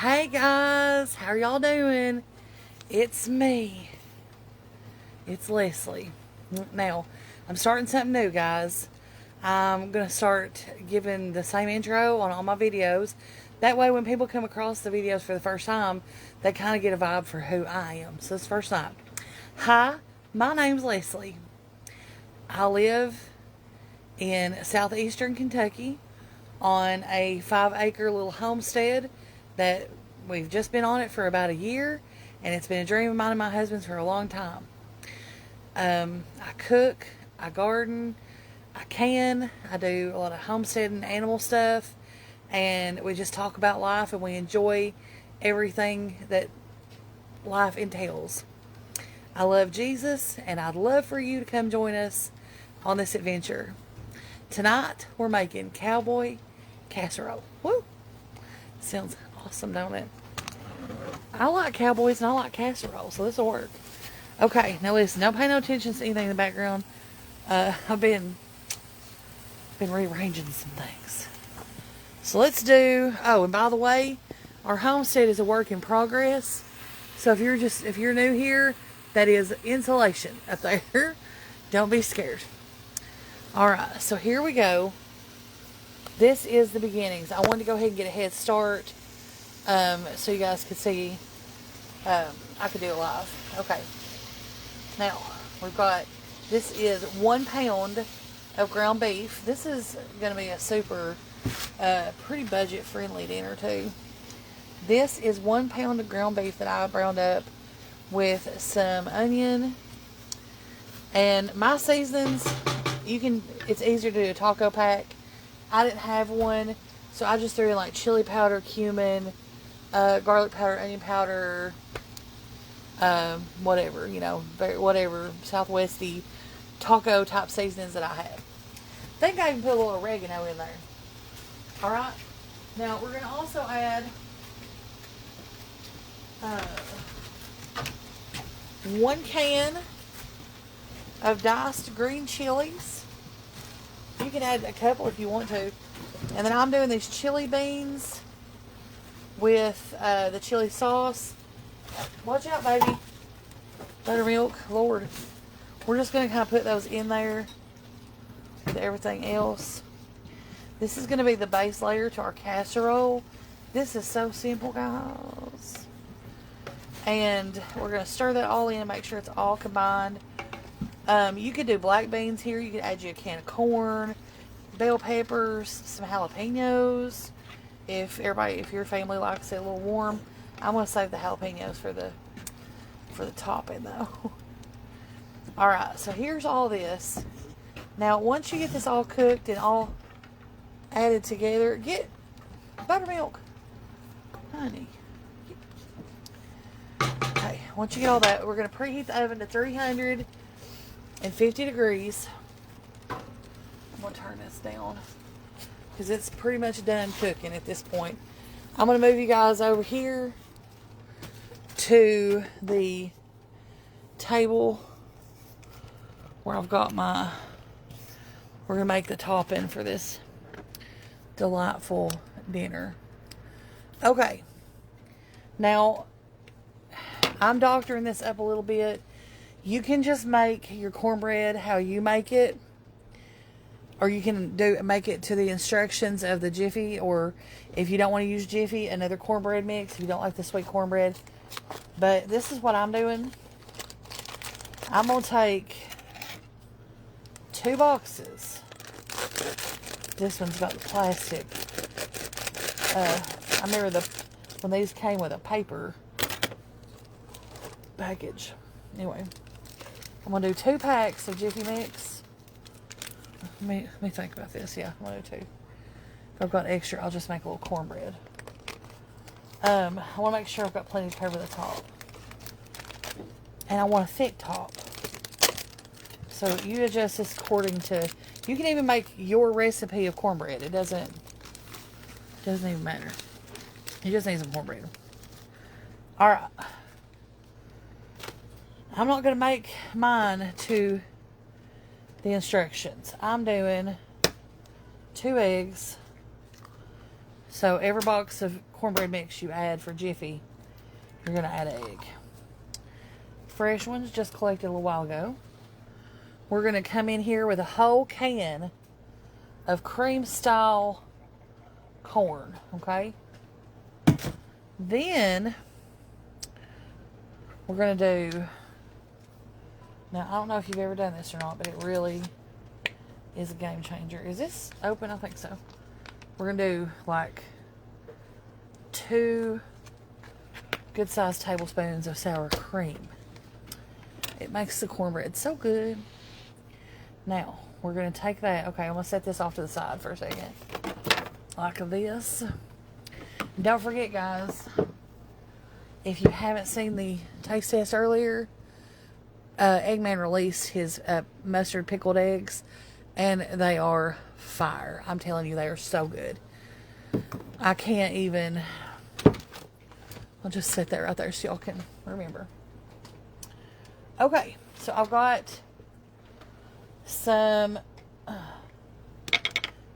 Hey guys, how are y'all doing? It's me. It's Lesley. Now, I'm starting something new, guys. I'm going to start giving the same intro on all my videos. That way, when people come across the videos for the first time, they kind of get a vibe for who I am. So, this first time. Hi, my name's Lesley. I live in southeastern Kentucky on a 5-acre little homestead that we've just been on it for about a year, and it's been a dream of mine and my husband's for a long time. I cook, I garden, I do a lot of homestead and animal stuff, and we just talk about life and we enjoy everything that life entails. I love Jesus, and I'd love for you to come join us on this adventure. Tonight, we're making Cowboy Casserole. Woo! Sounds awesome, don't it? I like cowboys and I like casserole, so this will work. Okay, now listen, don't pay no attention to anything in the background. I've been rearranging some things. So let's do, oh, and by the way, our homestead is a work in progress. So if you're new here, that is insulation up there. Don't be scared. Alright, so here we go. This is the beginnings. I wanted to go ahead and get a head start so you guys could see I could do it live. Okay. Now, we've got, this is 1 pound of ground beef. This is going to be a super, pretty budget-friendly dinner, too. This is 1 pound of ground beef that I browned up with some onion. And my seasonings, it's easier to do a taco pack. I didn't have one, so I just threw in like chili powder, cumin, garlic powder, onion powder, whatever, whatever Southwesty taco type seasonings that I had. I think I even put a little oregano in there. Alright, now we're going to also add 1 can of diced green chilies. You can add a couple if you want to. And then I'm doing these chili beans with the chili sauce. Watch out, baby. Buttermilk. Lord. We're just going to kind of put those in there with everything else. This is going to be the base layer to our casserole. This is so simple, guys. And we're going to stir that all in and make sure it's all combined. You could do black beans here. You could add you a can of corn, bell peppers, some jalapenos. If your family likes it a little warm, I'm going to save the jalapenos for the topping though. All right, so here's all this. Now, once you get this all cooked and all added together, get buttermilk, honey. Okay, once you get all that, we're going to preheat the oven to 350 degrees. I'm going to turn this down because it's pretty much done cooking at this point. I'm going to move you guys over here to the table where I've got we're going to make the topping for this delightful dinner. Okay. Now, I'm doctoring this up a little bit. You can just make your cornbread how you make it. Or you can make it to the instructions of the Jiffy. Or if you don't want to use Jiffy, another cornbread mix. If you don't like the sweet cornbread. But this is what I'm doing. I'm going to take 2 boxes. This one's got the plastic. I remember when these came with a paper package. Anyway, I'm going to do 2 packs of Jiffy Mix. Let me think about this. Yeah, I'm going to do 2. If I've got extra, I'll just make a little cornbread. I want to make sure I've got plenty to cover the top. And I want a thick top. So you adjust this according to... You can even make your recipe of cornbread. It doesn't even matter. You just need some cornbread. Alright. I'm not going to make mine to the instructions. I'm doing 2 eggs, So every box of cornbread mix you add for Jiffy, you're going to add an egg. Fresh ones just collected a little while ago. We're going to come in here with a whole can of cream style corn, okay? Then we're going to do, now I don't know if you've ever done this or not, but it really is a game changer. Is this open? I think so. We're going to do like 2 good sized tablespoons of sour cream. It makes the cornbread so good. Now, we're going to take that. Okay, I'm going to set this off to the side for a second. Like this. Don't forget, guys, if you haven't seen the taste test earlier, Eggman released his mustard pickled eggs, and they are fire. I'm telling you, they are so good. I can't even... I'll just set that right there so y'all can remember. Okay, so I've got some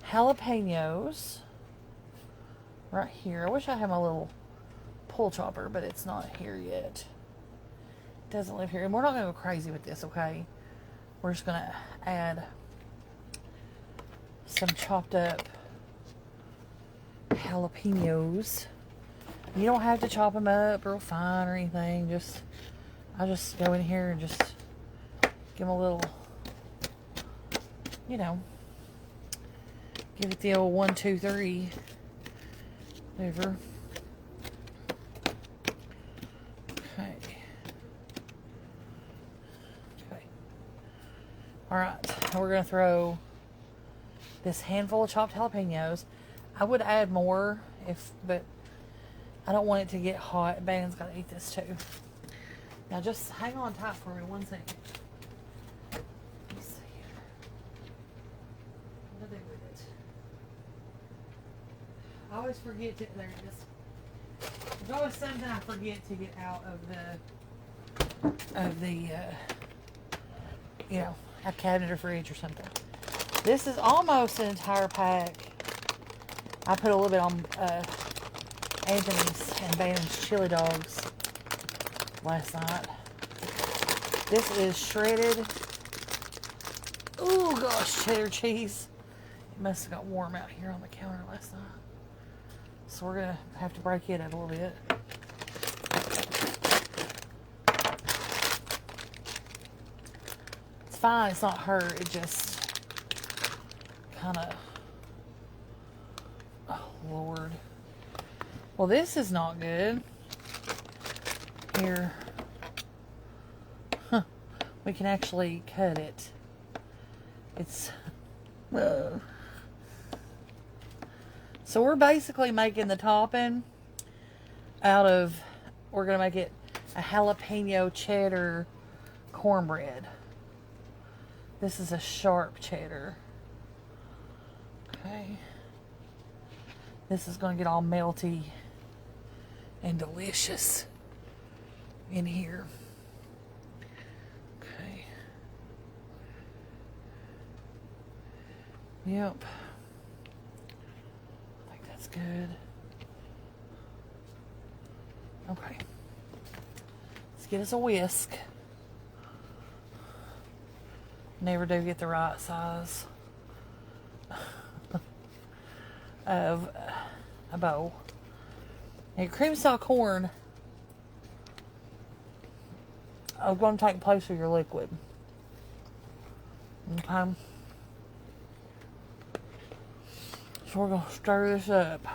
jalapenos right here. I wish I had my little pull chopper, but it's not here yet. It doesn't live here. And we're not going to go crazy with this, okay? We're just going to add some chopped up jalapenos. You don't have to chop them up real fine or anything. I just go in here and just give them a little, you know, give it the old 1, 2, 3 over. Okay. All right. We're going to throw this handful of chopped jalapenos. I would add more but I don't want it to get hot. Ban's got to eat this too. Now just hang on tight for me 1 second. Let's see here. What do I do with it? I always forget to, there it is. There's always something I forget to get out of the you know, a cabinet or fridge or something. This is almost an entire pack. I put a little bit on Anthony's and Bannon's chili dogs last night. This is shredded, oh gosh, cheddar cheese. It must have got warm out here on the counter last night. So we're going to have to break it up a little bit. It's fine, it's not hurt, it just kind of, oh Lord. Well, this is not good. Here, we can actually cut it. It's, so we're basically making the topping out of, we're going to make it a jalapeno cheddar cornbread. This is a sharp cheddar. Okay. This is going to get all melty and delicious in here. Okay. Yep. I think that's good. Okay. Let's get us a whisk. Never do get the right size of a bowl. Now, cream style corn is going to take place of your liquid. Okay. So we're going to stir this up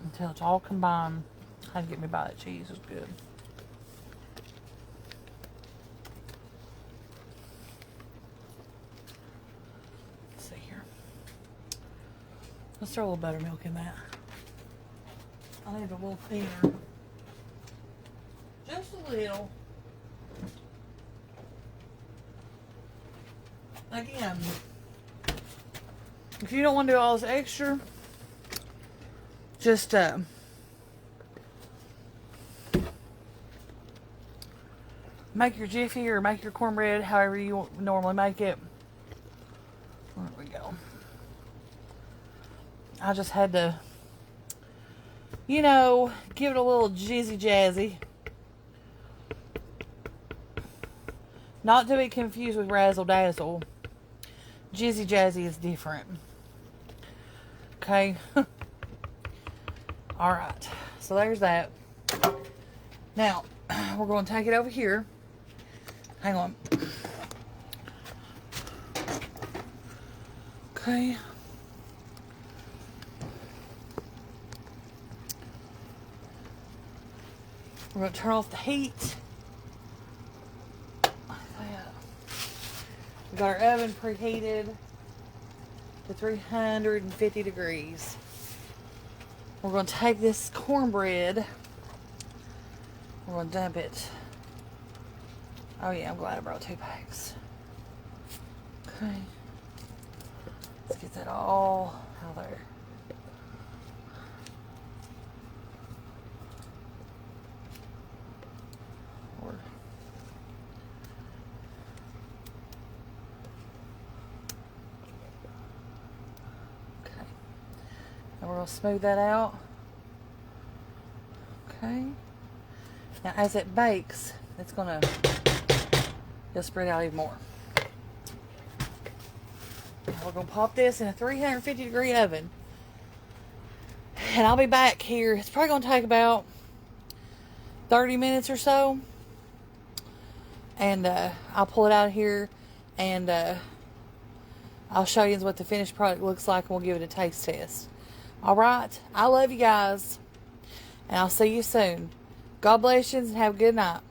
until it's all combined. I had to get me by that cheese. It's good. Let's see here. Let's throw a little buttermilk in that. I need it a little thinner. Just a little. Again, if you don't want to do all this extra, just make your Jiffy or make your cornbread however you normally make it. There we go. I just had to, you know, give it a little jizzy jazzy. Not to be confused with razzle dazzle. Jizzy jazzy is different. Okay. Alright. So there's that. Now, we're going to take it over here. Hang on. Okay. We're going to turn off the heat. We got our oven preheated to 350 degrees. We're going to take this cornbread. We're going to dump it. Oh yeah, I'm glad I brought 2 packs. Okay. Let's get that all out there. Lord. Okay. And we're going to smooth that out. Okay. Now as it bakes, it's going to, it'll spread out even more. We're going to pop this in a 350 degree oven. And I'll be back here. It's probably going to take about 30 minutes or so. And I'll pull it out of here. And I'll show you what the finished product looks like. And we'll give it a taste test. Alright. I love you guys. And I'll see you soon. God bless you and have a good night.